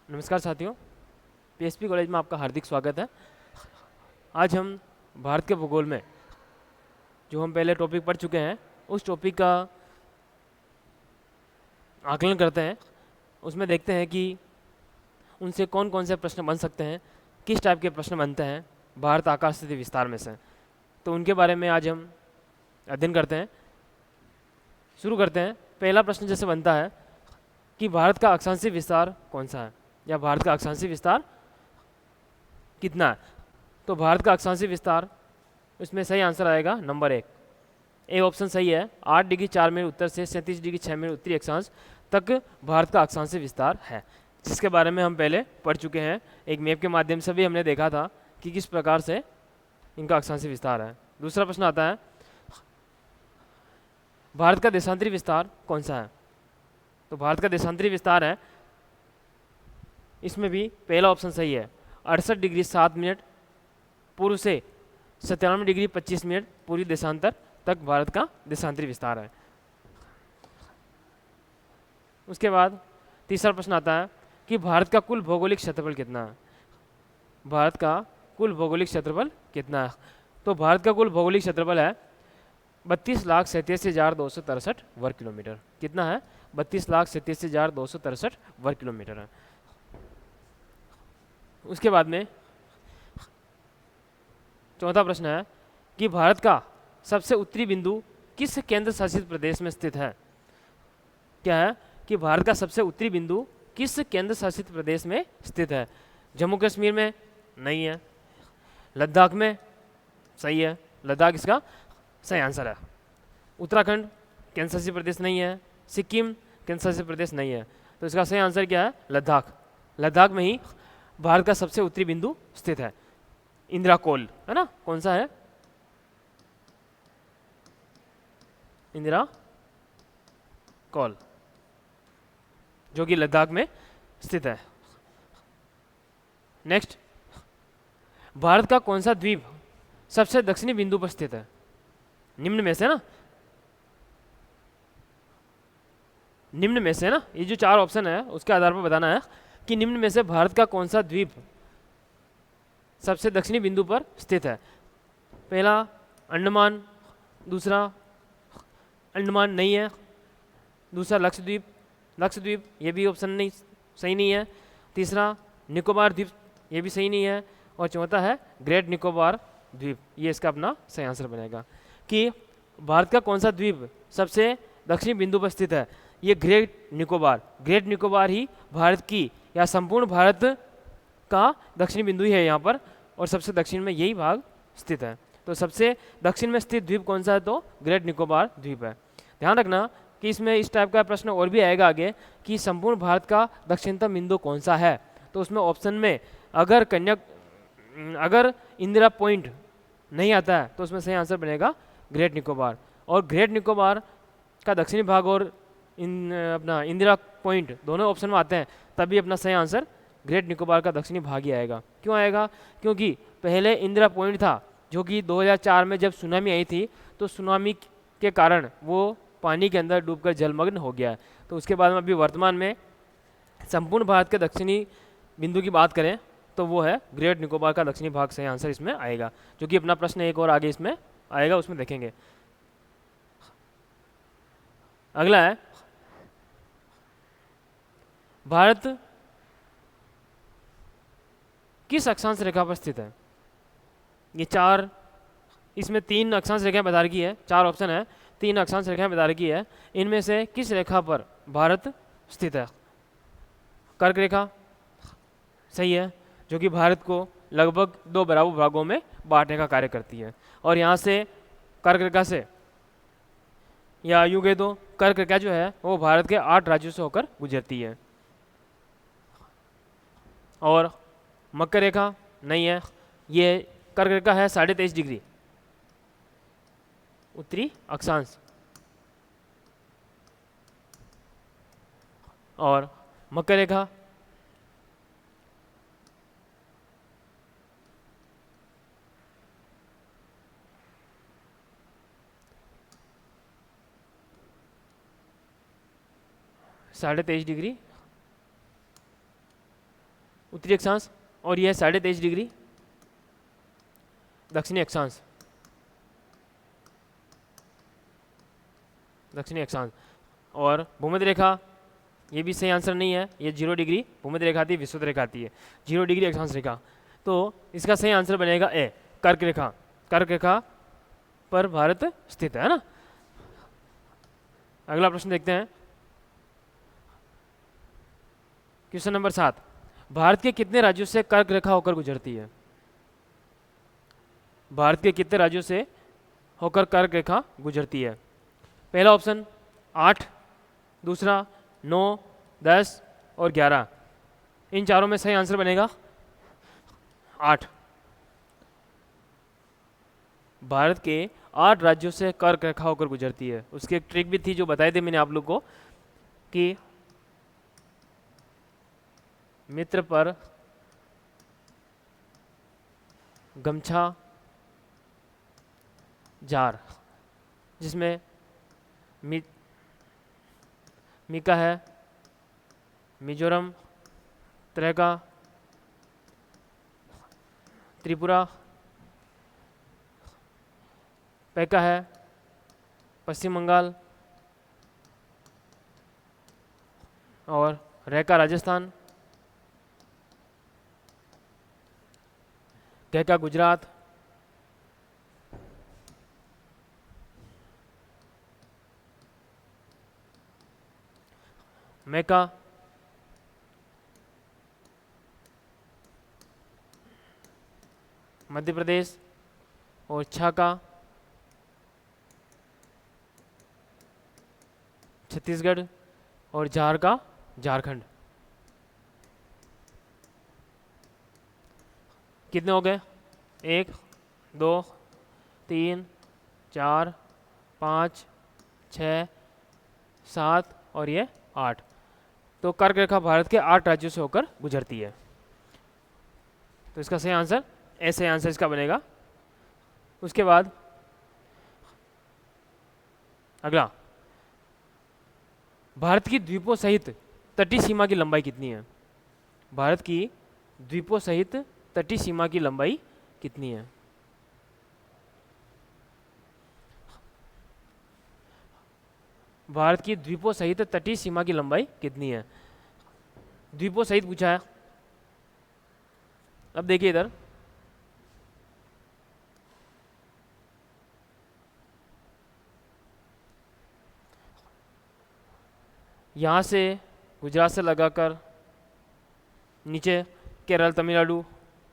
नमस्कार साथियों, PSP college में आपका हार्दिक स्वागत है। आज हम भारत के भूगोल में जो हम पहले टॉपिक पढ़ चुके हैं उस टॉपिक का आकलन करते हैं। उसमें देखते हैं कि उनसे कौन कौन से प्रश्न बन सकते हैं, किस टाइप के प्रश्न बनते हैं भारत आकाश स्थिति विस्तार में से। तो उनके बारे में आज हम अध्ययन करते हैं। शुरू करते हैं। पहला प्रश्न जैसे बनता है कि भारत का अक्षांशीय विस्तार कौन सा है, या भारत का अक्षांशीय विस्तार कितना है। तो भारत का अक्षांशीय विस्तार, इसमें सही आंसर आएगा नंबर 1। ए ऑप्शन सही है। 8 डिग्री 4 मिनट उत्तर से 37 डिग्री 6 मिनट उत्तरी अक्षांश तक भारत का अक्षांशीय विस्तार है, जिसके बारे में हम पहले पढ़ चुके हैं। एक मैप के माध्यम से भी हमने देखा था कि किस प्रकार से इनका अक्षांशीय विस्तार है। दूसरा प्रश्न आता है, भारत का देशांतरी विस्तार कौन सा है। तो भारत का देशांतरी विस्तार है, इसमें भी पहला ऑप्शन सही है। 68 डिग्री 7 मिनट पूर्व से 97 डिग्री 25 मिनट पूर्वी देशांतर तक भारत का देशांतरी विस्तार है। उसके बाद तीसरा प्रश्न आता है कि भारत का कुल भौगोलिक क्षेत्रफल कितना है। भारत का कुल भौगोलिक क्षेत्रफल कितना है। तो भारत का कुल भौगोलिक क्षेत्रफल है 32,87,263 वर्ग किलोमीटर। कितना है? 32,87,263 वर्ग किलोमीटर है। उसके बाद में चौथा प्रश्न है कि भारत का सबसे उत्तरी बिंदु किस केंद्र शासित प्रदेश में स्थित है। क्या है कि भारत का सबसे उत्तरी बिंदु किस केंद्र शासित प्रदेश में स्थित है। जम्मू कश्मीर में नहीं है, लद्दाख में सही है, लद्दाख इसका सही आंसर है। उत्तराखंड केंद्र शासित प्रदेश नहीं है, सिक्किम केंद्र शासित प्रदेश नहीं है, तो इसका सही आंसर क्या है? लद्दाख। लद्दाख में ही भारत का सबसे उत्तरी बिंदु स्थित है। इंदिरा कोल है ना, कौन सा है? इंदिरा कोल, जो कि लद्दाख में स्थित है। नेक्स्ट, भारत का कौन सा द्वीप सबसे दक्षिणी बिंदु पर स्थित है। निम्न में से ना, निम्न में से ना, ये जो 4 ऑप्शन है उसके आधार पर बताना है कि निम्न में से भारत का कौन सा द्वीप सबसे दक्षिणी बिंदु पर स्थित है। पहला अंडमान, दूसरा अंडमान नहीं है, दूसरा लक्षद्वीप, लक्षद्वीप ये भी ऑप्शन नहीं, सही नहीं है। तीसरा निकोबार द्वीप, ये भी सही नहीं है। और चौथा है ग्रेट निकोबार द्वीप, ये इसका अपना सही आंसर बनेगा। कि भारत का कौन सा द्वीप सबसे दक्षिणी बिंदु पर स्थित है, ये ग्रेट निकोबार। ग्रेट निकोबार ही भारत की या संपूर्ण भारत का दक्षिणी बिंदु ही है यहाँ पर, और सबसे दक्षिण में यही भाग स्थित है। तो सबसे दक्षिण में स्थित द्वीप कौन सा है? तो ग्रेट निकोबार द्वीप है। ध्यान रखना कि इसमें इस टाइप का प्रश्न और भी आएगा आगे कि संपूर्ण भारत का दक्षिणतम बिंदु कौन सा है। तो उसमें ऑप्शन में अगर इंदिरा पॉइंट नहीं आता है तो उसमें सही आंसर बनेगा ग्रेट निकोबार। और ग्रेट निकोबार का दक्षिणी भाग और अपना इंदिरा पॉइंट दोनों ऑप्शन में आते हैं, तभी अपना सही आंसर ग्रेट निकोबार का दक्षिणी भाग ही आएगा। क्यों आएगा? क्योंकि पहले इंदिरा पॉइंट था, जो कि 2004 में जब सुनामी आई थी, तो सुनामी के कारण वो पानी के अंदर डूबकर जलमग्न हो गया है। तो उसके बाद में अभी वर्तमान में संपूर्ण भारत के दक्षिणी बिंदु की बात करें तो वो है ग्रेट निकोबार का दक्षिणी भाग। सही आंसर इसमें आएगा, जो कि अपना प्रश्न एक और आगे इसमें आएगा, उसमें देखेंगे। अगला है, भारत किस अक्षांश रेखा पर स्थित है। ये 4, इसमें 3 अक्षांश रेखाएं बता रखी है, 4 ऑप्शन है, 3 अक्षांश रेखाएं बता रखी है। इनमें से किस रेखा पर भारत स्थित है। कर्क रेखा सही है, जो कि भारत को लगभग 2 बराबर भागों में बांटने का कार्य करती है। और यहाँ से कर्क रेखा से, या यूं कह दो कर्क रेखा जो है वो भारत के 8 राज्यों से होकर गुजरती है। और मकर रेखा नहीं है, ये कर्क रेखा है 23.5 डिग्री उत्तरी अक्षांश। और मकर रेखा साढ़े 23 डिग्री उत्तरी अक्षांश, और यह 23.5 डिग्री दक्षिणी अक्षांश, दक्षिणी अक्षांश। और भूमध्य रेखा, ये भी सही आंसर नहीं है, ये 0 डिग्री भूमध्य रेखा आती है, विषुवत रेखा आती है, 0 डिग्री अक्षांश रेखा। तो इसका सही आंसर बनेगा ए, कर्क रेखा। कर्क रेखा पर भारत स्थित है ना। अगला प्रश्न देखते हैं, क्वेश्चन नंबर 7, भारत के कितने राज्यों से कर्क रेखा होकर गुजरती है? भारत के कितने राज्यों से होकर कर्क रेखा गुजरती है? पहला ऑप्शन 8, दूसरा 9, 10 और 11। इन चारों में सही आंसर बनेगा 8। भारत के 8 राज्यों से कर्क रेखा होकर गुजरती है। उसकी एक ट्रिक भी थी जो बताए थे मैंने आप लोग को, कि मित्र पर गमछा जार, जिसमें मीका है, मिजोरम, त्रिपुरा, त्रिपुरा, पैका है, पश्चिम बंगाल और रैका राजस्थान, कैका गुजरात, मैका मध्य प्रदेश और छाका छत्तीसगढ़ और जार का झारखंड। कितने हो गए? 1, 2, 3, 4, 5, 6, 7 और ये 8। तो कर्क रेखा भारत के 8 राज्यों से होकर गुजरती है। तो इसका सही आंसर, ऐसे आंसर इसका बनेगा। उसके बाद अगला, भारत की द्वीपों सहित तटीय सीमा की लंबाई कितनी है? भारत की द्वीपों सहित तटीय सीमा की लंबाई कितनी है? भारत की द्वीपों सहित तटीय सीमा की लंबाई कितनी है? द्वीपों सहित पूछा है। अब देखिए इधर, यहाँ से गुजरात से लगाकर नीचे केरल, तमिलनाडु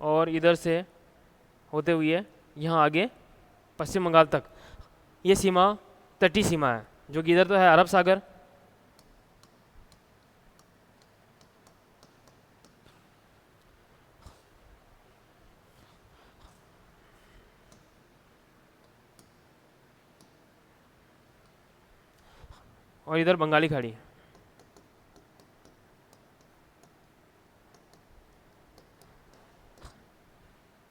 और इधर से होते हुए यहाँ आगे पश्चिम बंगाल तक, ये सीमा तटीय सीमा है, जो कि इधर तो है अरब सागर, और इधर बंगाली खाड़ी,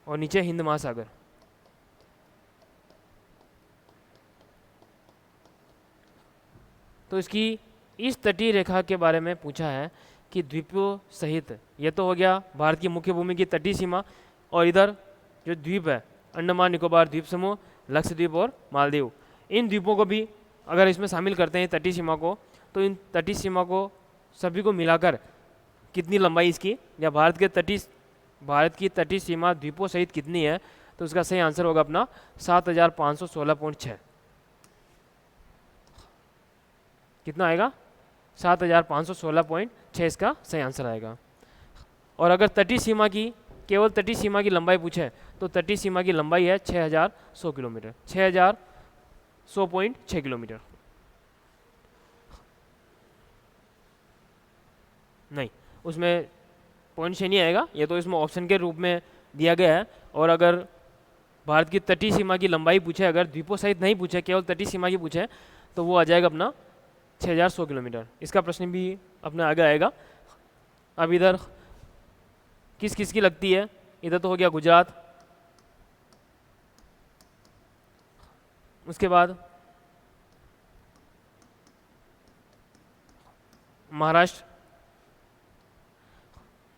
और नीचे हिंद महासागर। तो इसकी इस तटीय रेखा के बारे में पूछा है कि द्वीपों सहित, ये तो हो गया भारत की मुख्य भूमि की तटीय सीमा, और इधर जो द्वीप है, अंडमान निकोबार द्वीप समूह, लक्षद्वीप और मालदीव, इन द्वीपों को भी अगर इसमें शामिल करते हैं तटीय सीमा को, तो इन तटीय सीमा को सभी को मिलाकर कितनी लंबाई इसकी, या भारत की तटीय सीमा द्वीपों सहित कितनी है, तो उसका सही आंसर होगा अपना 7516.6। कितना आएगा? 7516.6 इसका सही आंसर आएगा। और अगर तटीय सीमा की, केवल तटीय सीमा की लंबाई पूछे, तो तटीय सीमा की लंबाई है 6100 किलोमीटर, 6100.6 किलोमीटर। नहीं, उसमें पॉइंट से नहीं आएगा, ये तो इसमें ऑप्शन के रूप में दिया गया है। और अगर भारत की तटीय सीमा की लंबाई पूछे, अगर द्वीपों सहित नहीं पूछे, केवल तटीय सीमा की पूछे, तो वो आ जाएगा अपना 6100 किलोमीटर। इसका प्रश्न भी अपने आगे आएगा। अब इधर किस किस की लगती है? इधर तो हो गया गुजरात, उसके बाद महाराष्ट्र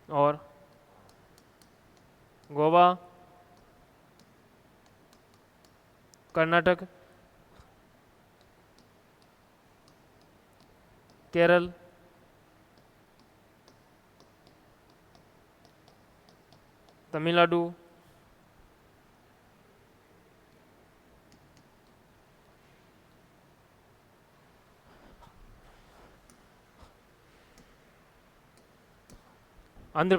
और गोवा, कर्नाटक, केरल, तमिलनाडु, आंध्र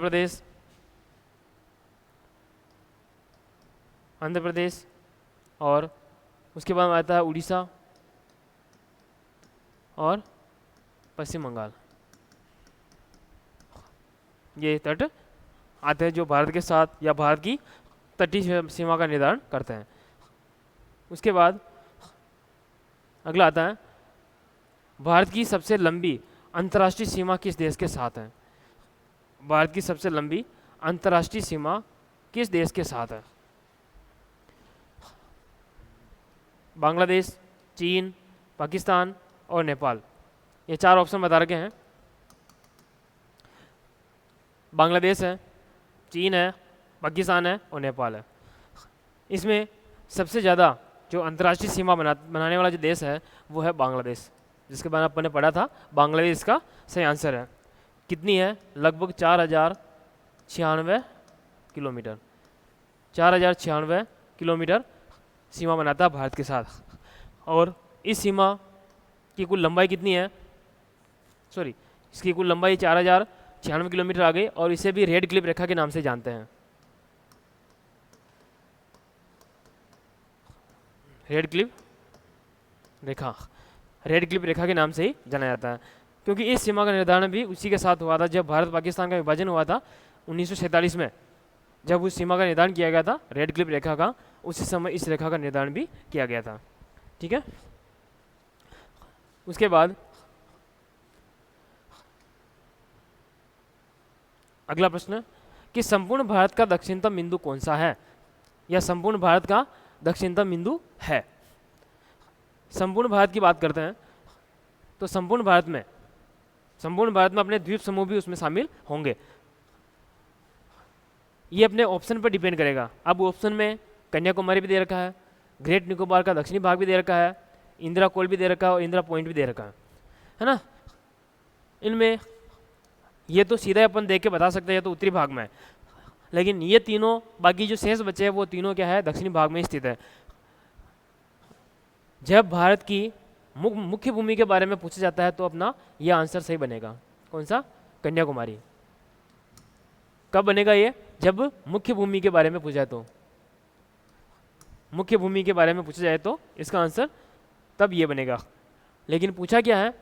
प्रदेश, और उसके बाद आता है उड़ीसा और पश्चिम बंगाल। ये तट आते हैं जो भारत के साथ या भारत की तटीय सीमा का निर्धारण करते हैं। उसके बाद अगला आता है भारत की सबसे लंबी अंतर्राष्ट्रीय सीमा किस देश के साथ है। भारत की सबसे लंबी अंतर्राष्ट्रीय सीमा किस देश के साथ है। बांग्लादेश, चीन, पाकिस्तान और नेपाल। ये 4 ऑप्शन बता रखे हैं। बांग्लादेश है, चीन है, पाकिस्तान है और नेपाल है। इसमें सबसे ज़्यादा जो अंतर्राष्ट्रीय सीमा बनाने वाला जो देश है वो है बांग्लादेश, जिसके बारे में अपन ने पढ़ा था। बांग्लादेश का सही आंसर है। कितनी है? लगभग 4096 किलोमीटर। 4096 किलोमीटर सीमा बनाता है भारत के साथ। और इस सीमा की कुल लंबाई कितनी है? सॉरी, इसकी कुल लंबाई 4096 किलोमीटर आ गई और इसे भी रेड क्लिप रेखा के नाम से जानते हैं। रेड क्लिप रेखा के नाम से ही जाना जाता है, क्योंकि इस सीमा का निर्धारण भी उसी के साथ हुआ था जब भारत पाकिस्तान का विभाजन हुआ था 1947 में। जब उस सीमा का निर्धारण किया गया था रेड क्लिप रेखा का, उसी समय इस रेखा का निर्धारण भी किया गया था। ठीक है। उसके बाद अगला प्रश्न कि संपूर्ण भारत का दक्षिणतम बिंदु कौन सा है, या संपूर्ण भारत का दक्षिणतम बिंदु है। संपूर्ण भारत की बात करते हैं तो संपूर्ण भारत में अपने द्वीप समूह भी उसमें शामिल होंगे। ये अपने ऑप्शन पर डिपेंड करेगा। अब ऑप्शन में कन्याकुमारी भी दे रखा है, ग्रेट निकोबार का दक्षिणी भाग भी दे रखा है, इंदिरा कोल भी दे रखा है और इंदिरा पॉइंट भी दे रखा है ना। इनमें ये तो सीधा अपन देख के बता सकते हैं तो उत्तरी भाग में है, लेकिन ये तीनों बाकी जो शेष बचे हैं वो तीनों क्या है, दक्षिणी भाग में स्थित है। जब भारत की मुख्य भूमि के बारे में पूछा जाता है तो अपना यह आंसर सही बनेगा। कौन सा? कन्याकुमारी। कब बनेगा ये? जब मुख्य भूमि के बारे में पूछा है तो, मुख्य भूमि के बारे में पूछा जाए तो इसका आंसर तब ये बनेगा। लेकिन पूछा क्या है?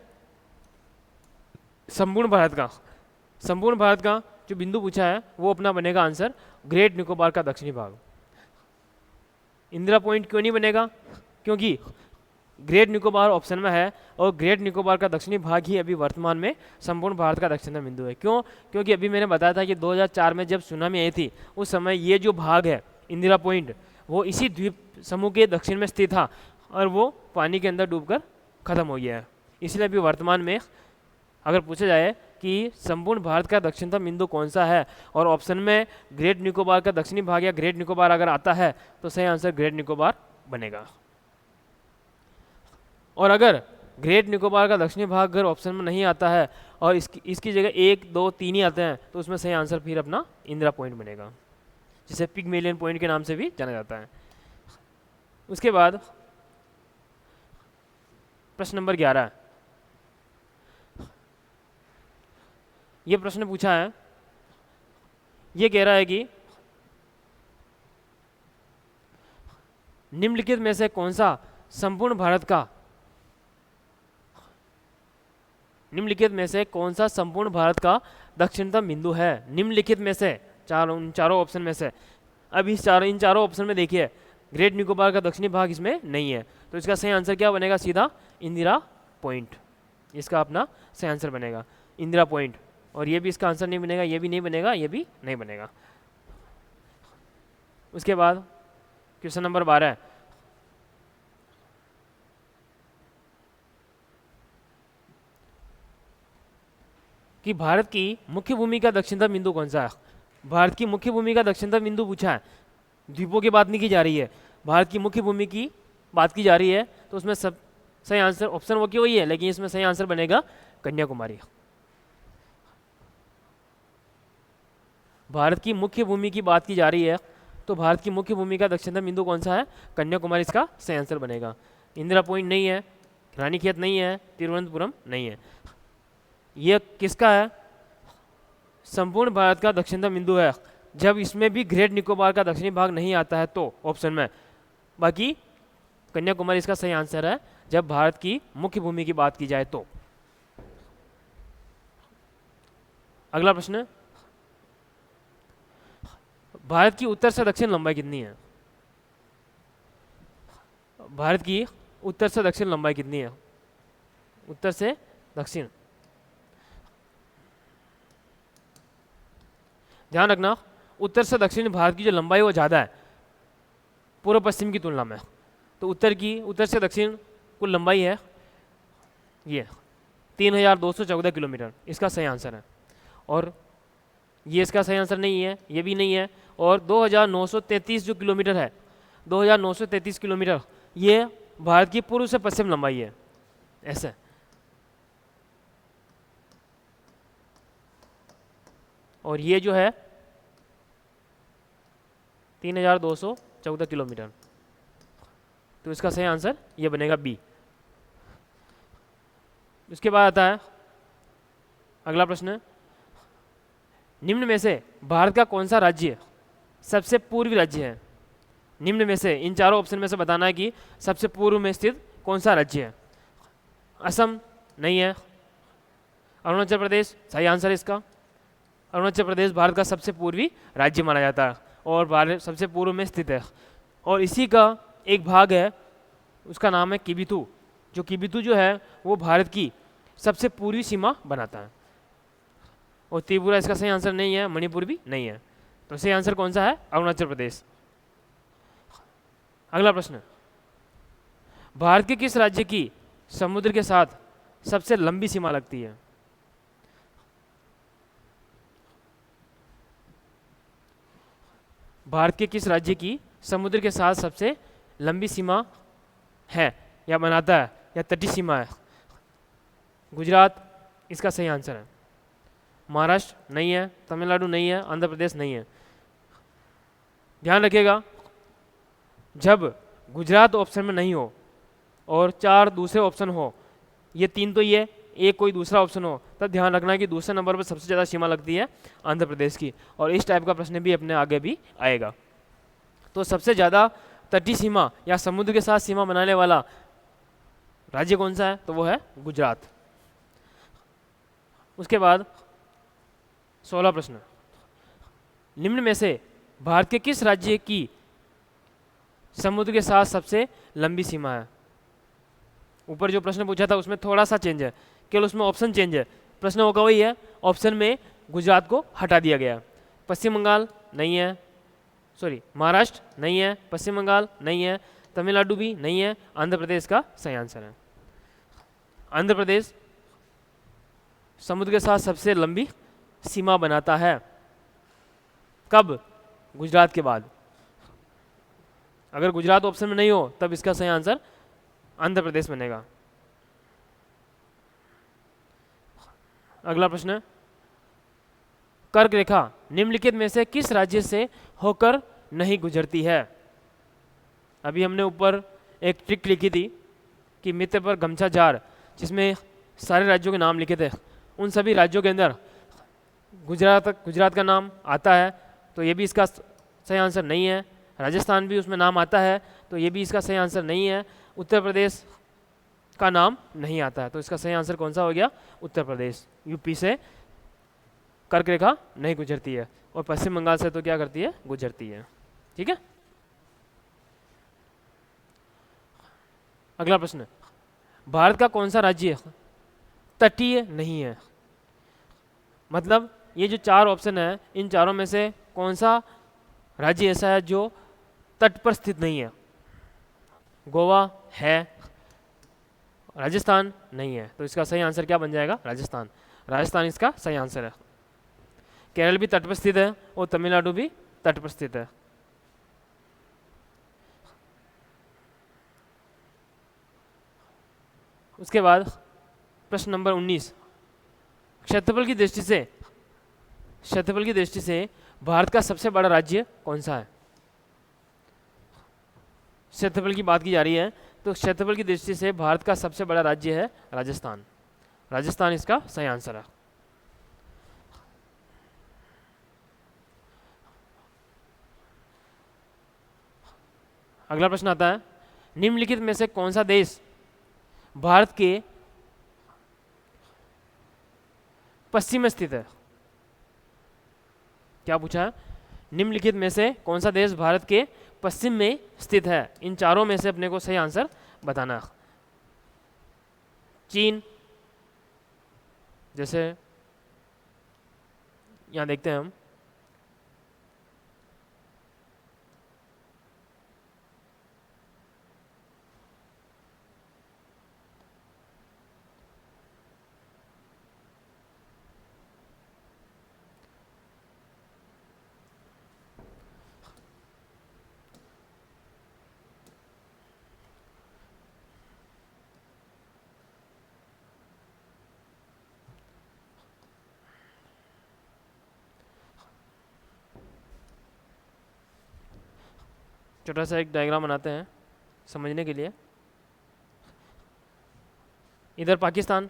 संपूर्ण भारत का जो बिंदु पूछा है वो अपना बनेगा आंसर ग्रेट निकोबार का दक्षिणी भाग। इंदिरा पॉइंट क्यों नहीं बनेगा? क्योंकि ग्रेट निकोबार ऑप्शन में है और ग्रेट निकोबार का दक्षिणी भाग ही अभी वर्तमान में संपूर्ण भारत का दक्षिणी बिंदु है। क्यों? क्योंकि अभी मैंने बताया था कि 2004 में जब सुनामी आई थी उस समय ये जो भाग है इंदिरा पॉइंट वो इसी द्वीप समूह के दक्षिण में स्थित था और वो पानी के अंदर डूबकर खत्म हो गया है। इसलिए अभी वर्तमान में अगर पूछा जाए कि संपूर्ण भारत का दक्षिणतम बिंदु कौन सा है और ऑप्शन में ग्रेट निकोबार का दक्षिणी भाग या ग्रेट निकोबार अगर आता है तो सही आंसर ग्रेट निकोबार बनेगा। और अगर ग्रेट निकोबार का दक्षिणी भाग अगर ऑप्शन में नहीं आता है और इसकी जगह 1, 2, 3 ही आते हैं तो उसमें सही आंसर फिर अपना इंदिरा पॉइंट बनेगा, जिसे पिगमेलियन पॉइंट के नाम से भी जाना जाता है। उसके बाद प्रश्न नंबर 11। ये प्रश्न पूछा है, ये कह रहा है कि निम्नलिखित में से कौन सा संपूर्ण भारत का दक्षिणतम बिंदु है। निम्नलिखित में से चारों ऑप्शन में से। अब इन चारों ऑप्शन में देखिए ग्रेट निकोबार का दक्षिणी भाग इसमें नहीं है, तो इसका सही आंसर क्या बनेगा? सीधा इंदिरा पॉइंट। इसका अपना सही आंसर बनेगा इंदिरा पॉइंट। और ये भी इसका आंसर नहीं बनेगा, ये भी नहीं बनेगा, ये भी नहीं बनेगा। उसके बाद क्वेश्चन नंबर 12 कि भारत की मुख्य भूमि का दक्षिणतम बिंदु कौन सा है। भारत की मुख्य भूमि का दक्षिणतम बिंदु पूछा है, द्वीपों की बात नहीं की जा रही है, भारत की मुख्य भूमि की बात की जा रही है, तो उसमें सब सही आंसर ऑप्शन वो की वही है, लेकिन इसमें सही आंसर बनेगा कन्याकुमारी। भारत की मुख्य भूमि की बात की जा रही है, तो भारत की मुख्य भूमि का दक्षिणतम बिंदु कौन सा है? कन्याकुमारी इसका सही आंसर बनेगा। इंदिरा पॉइंट नहीं है, रानीखेत नहीं है, तिरुवनंतपुरम नहीं है। यह किसका है? संपूर्ण भारत का दक्षिणतम बिंदु है। जब इसमें भी ग्रेट निकोबार का दक्षिणी भाग नहीं आता है तो ऑप्शन में, बाकी कन्याकुमारी इसका सही आंसर है जब भारत की मुख्य भूमि की बात की जाए तो। अगला प्रश्न, भारत की उत्तर से दक्षिण लंबाई कितनी है? भारत की उत्तर से दक्षिण लंबाई कितनी है? उत्तर से दक्षिण, ध्यान रखना, उत्तर से दक्षिण भारत की जो लंबाई वो ज़्यादा है पूर्व पश्चिम की तुलना में। तो उत्तर से दक्षिण कुल लंबाई है ये 3214 किलोमीटर, इसका सही आंसर है। और ये इसका सही आंसर नहीं है, ये भी नहीं है। और 2933 जो किलोमीटर है, 2933 किलोमीटर ये भारत की पूर्व से पश्चिम लंबाई है, ऐसे। और ये जो है 3214 किलोमीटर, तो इसका सही आंसर ये बनेगा बी। उसके बाद आता है अगला प्रश्न, निम्न में से भारत का कौन सा राज्य सबसे पूर्वी राज्य है? निम्न में से, इन चारों ऑप्शन में से बताना है कि सबसे पूर्व में स्थित कौन सा राज्य है। असम नहीं है, अरुणाचल प्रदेश सही आंसर है इसका। अरुणाचल प्रदेश भारत का सबसे पूर्वी राज्य माना जाता है और भारत सबसे पूर्व में स्थित है। और इसी का एक भाग है, उसका नाम है किबिथू। जो किबिथू जो है वो भारत की सबसे पूर्वी सीमा बनाता है। और त्रिपुरा इसका सही आंसर नहीं है, मणिपुर भी नहीं है, तो सही आंसर कौन सा है? अरुणाचल प्रदेश। अगला प्रश्न, भारत के किस राज्य की समुद्र के साथ सबसे लंबी सीमा लगती है? भारत के किस राज्य की समुद्र के साथ सबसे लंबी सीमा है या बनाता है या तटीय सीमा है? गुजरात इसका सही आंसर है। महाराष्ट्र नहीं है, तमिलनाडु नहीं है, आंध्र प्रदेश नहीं है। ध्यान रखिएगा, जब गुजरात ऑप्शन में नहीं हो और 4 दूसरे ऑप्शन हो, ये 3 तो ये, एक कोई दूसरा ऑप्शन हो, तब ध्यान रखना कि दूसरे नंबर पर सबसे ज़्यादा सीमा लगती है आंध्र प्रदेश की। और इस टाइप का प्रश्न भी अपने आगे भी आएगा। तो सबसे ज़्यादा तटीय सीमा या समुद्र के साथ सीमा बनाने वाला राज्य कौन सा है? तो वो है गुजरात। उसके बाद 16 प्रश्न, निम्न में से भारत के किस राज्य की समुद्र के साथ सबसे लंबी सीमा है? ऊपर जो प्रश्न पूछा था उसमें थोड़ा सा चेंज है, केवल उसमें ऑप्शन चेंज है, प्रश्न होगा वही है, ऑप्शन में गुजरात को हटा दिया गया। पश्चिम बंगाल नहीं है, सॉरी महाराष्ट्र नहीं है, पश्चिम बंगाल नहीं है, तमिलनाडु भी नहीं है, आंध्र प्रदेश का सही आंसर है। आंध्र प्रदेश समुद्र के साथ सबसे लंबी सीमा बनाता है, कब? गुजरात के बाद। अगर गुजरात ऑप्शन में नहीं हो तब इसका सही आंसर आंध्र प्रदेश बनेगा। अगला प्रश्न, कर्क रेखा निम्नलिखित में से किस राज्य से होकर नहीं गुजरती है? अभी हमने ऊपर एक ट्रिक लिखी थी कि मित्र पर गमछा जार, जिसमें सारे राज्यों के नाम लिखे थे। उन सभी राज्यों के अंदर गुजरात का नाम आता है, तो ये भी इसका सही आंसर नहीं है। राजस्थान भी उसमें नाम आता है, तो ये भी इसका सही आंसर नहीं है। उत्तर प्रदेश का नाम नहीं आता है, तो इसका सही आंसर कौन सा हो गया? उत्तर प्रदेश। यूपी से कर्क रेखा नहीं गुजरती है और पश्चिम बंगाल से तो क्या करती है? गुजरती है। ठीक है। अगला प्रश्न, भारत का कौन सा राज्य तटीय नहीं है? मतलब ये जो 4 ऑप्शन है, इन चारों में से कौन सा राज्य ऐसा है जो तट पर स्थित नहीं है? गोवा है, राजस्थान नहीं है, तो इसका सही आंसर क्या बन जाएगा? राजस्थान। राजस्थान इसका सही आंसर है। केरल भी तट पर स्थित है और तमिलनाडु भी तट पर स्थित है। उसके बाद प्रश्न नंबर 19, क्षेत्रफल की दृष्टि से भारत का सबसे बड़ा राज्य कौन सा है? क्षेत्रफल की बात की जा रही है, तो क्षेत्रफल की दृष्टि से भारत का सबसे बड़ा राज्य है राजस्थान। राजस्थान इसका सही आंसर है। अगला प्रश्न आता है, निम्नलिखित में से कौन सा देश भारत के पश्चिम में स्थित है? क्या पूछा है? निम्नलिखित में से कौन सा देश भारत के पश्चिम में स्थित है? इन चारों में से अपने को सही आंसर बताना। चीन, जैसे यहां देखते हैं हम, छोटा सा एक डायग्राम बनाते हैं समझने के लिए। इधर पाकिस्तान,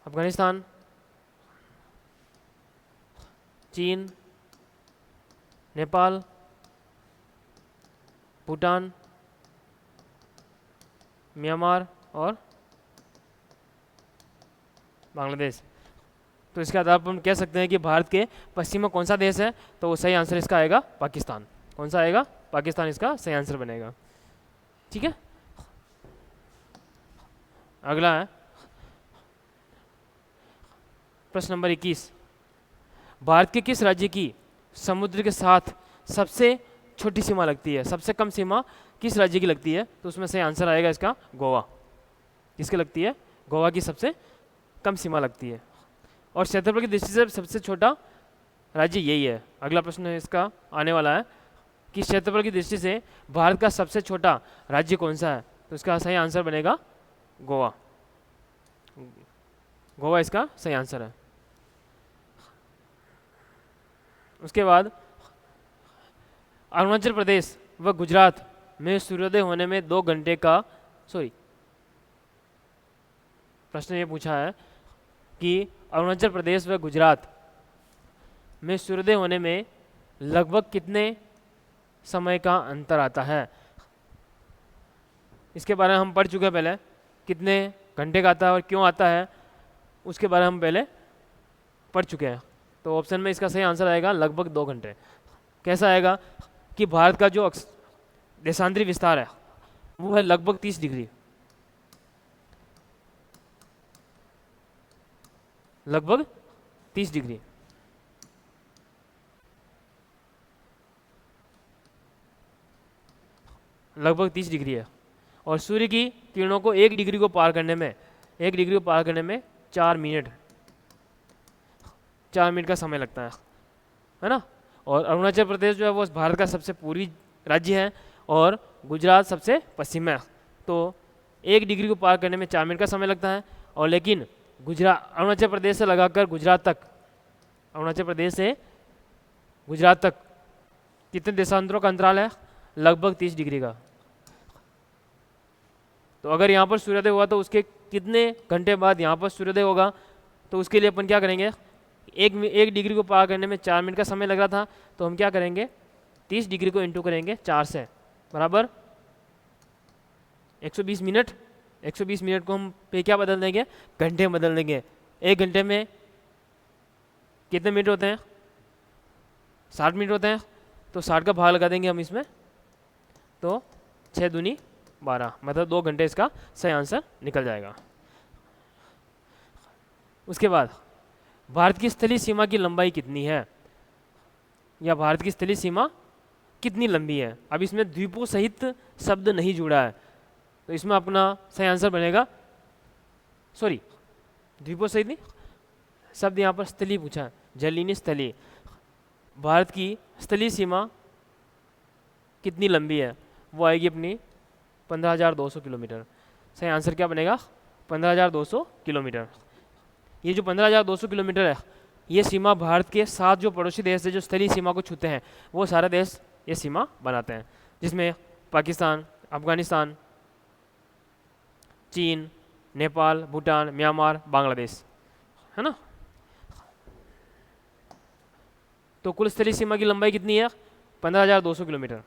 अफगानिस्तान, चीन, नेपाल, भूटान, म्यांमार और बांग्लादेश। तो इसके आधार पर हम कह सकते हैं कि भारत के पश्चिम में कौन सा देश है, तो वो सही आंसर इसका आएगा पाकिस्तान। कौन सा आएगा? पाकिस्तान इसका सही आंसर बनेगा। ठीक है, अगला है प्रश्न नंबर 21, भारत के किस राज्य की समुद्र के साथ सबसे छोटी सीमा लगती है? सबसे कम सीमा किस राज्य की लगती है? तो उसमें सही आंसर आएगा इसका गोवा। किसकी लगती है? गोवा की सबसे कम सीमा लगती है। और क्षेत्रफल की दृष्टि से सबसे छोटा राज्य यही है। अगला प्रश्न इसका आने वाला है कि क्षेत्रफल की दृष्टि से भारत का सबसे छोटा राज्य कौन सा है? तो इसका सही आंसर बनेगा गोवा। गोवा इसका सही आंसर है। उसके बाद अरुणाचल प्रदेश व गुजरात में सूर्योदय होने में 2 घंटे का प्रश्न ये पूछा है कि अरुणाचल प्रदेश व गुजरात में सूर्योदय होने में लगभग कितने समय का अंतर आता है? इसके बारे में हम पढ़ चुके हैं पहले, कितने घंटे का आता है और क्यों आता है, उसके बारे में हम पहले पढ़ चुके हैं। तो ऑप्शन में इसका सही आंसर आएगा लगभग 2 घंटे। कैसा आएगा कि भारत का जो देशांतरी विस्तार है वो है लगभग 30 डिग्री, लगभग 30 डिग्री। लगभग 30 डिग्री है। और सूर्य की किरणों को 1 डिग्री को पार करने में 4 मिनट का समय लगता है ना। और अरुणाचल प्रदेश जो है वो भारत का सबसे पूर्वी राज्य है और गुजरात सबसे पश्चिम में। तो 1 डिग्री को पार करने में 4 मिनट का समय लगता है। और लेकिन अरुणाचल प्रदेश से लगाकर गुजरात तक, अरुणाचल प्रदेश से गुजरात तक कितने देशांतरों का अंतराल है? लगभग 30 डिग्री का। तो अगर यहाँ पर सूर्योदय हुआ तो उसके कितने घंटे बाद यहाँ पर सूर्योदय होगा? तो उसके लिए अपन क्या करेंगे, एक डिग्री को पार करने में 4 मिनट का समय लग रहा था, तो हम क्या करेंगे 30 डिग्री को इंटू करेंगे 4 से, बराबर 120 मिनट। 120 मिनट को हम पे क्या बदल देंगे? घंटे में बदल देंगे। 1 घंटे में कितने मिनट होते हैं? 60 मिनट होते हैं। तो 60 का भाग लगा देंगे हम इसमें, तो 6 दूनी 12, मतलब 2 घंटे इसका सही आंसर निकल जाएगा। उसके बाद भारत की स्थलीय सीमा की लंबाई कितनी है, या भारत की स्थलीय सीमा कितनी लंबी है। अब इसमें द्वीपों सहित शब्द नहीं जुड़ा है, तो इसमें अपना सही आंसर बनेगा, सॉरी द्वीपों सहित नहीं, शब्द यहाँ पर स्थलीय पूछा है, जलीय नहीं स्थलीय। भारत की स्थलीय सीमा कितनी लंबी है, वो आएगी अपनी 15,200 किलोमीटर। सही आंसर क्या बनेगा, 15,200 किलोमीटर। ये जो 15,200 किलोमीटर है, ये सीमा भारत के 7 जो पड़ोसी देश है जो स्थलीय सीमा को छूते हैं, वो सारे देश ये सीमा बनाते हैं, जिसमें पाकिस्तान, अफगानिस्तान, चीन, नेपाल, भूटान, म्यांमार, बांग्लादेश, है ना। तो कुल स्थलीय सीमा की लंबाई कितनी है, 15,200 किलोमीटर।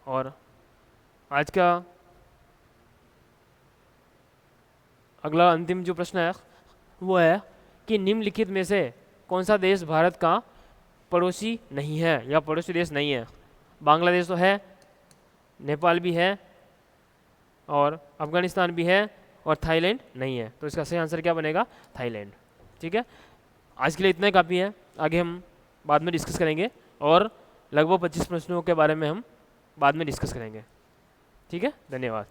और आज का अगला अंतिम जो प्रश्न है वो है कि निम्नलिखित में से कौन सा देश भारत का पड़ोसी नहीं है या पड़ोसी देश नहीं है। बांग्लादेश तो है, नेपाल भी है, और अफगानिस्तान भी है, और थाईलैंड नहीं है। तो इसका सही आंसर क्या बनेगा, थाईलैंड। ठीक है, आज के लिए इतना ही काफ़ी है, आगे हम बाद में डिस्कस करेंगे, और लगभग 25 प्रश्नों के बारे में हम बाद में डिस्कस करेंगे। ठीक है, धन्यवाद।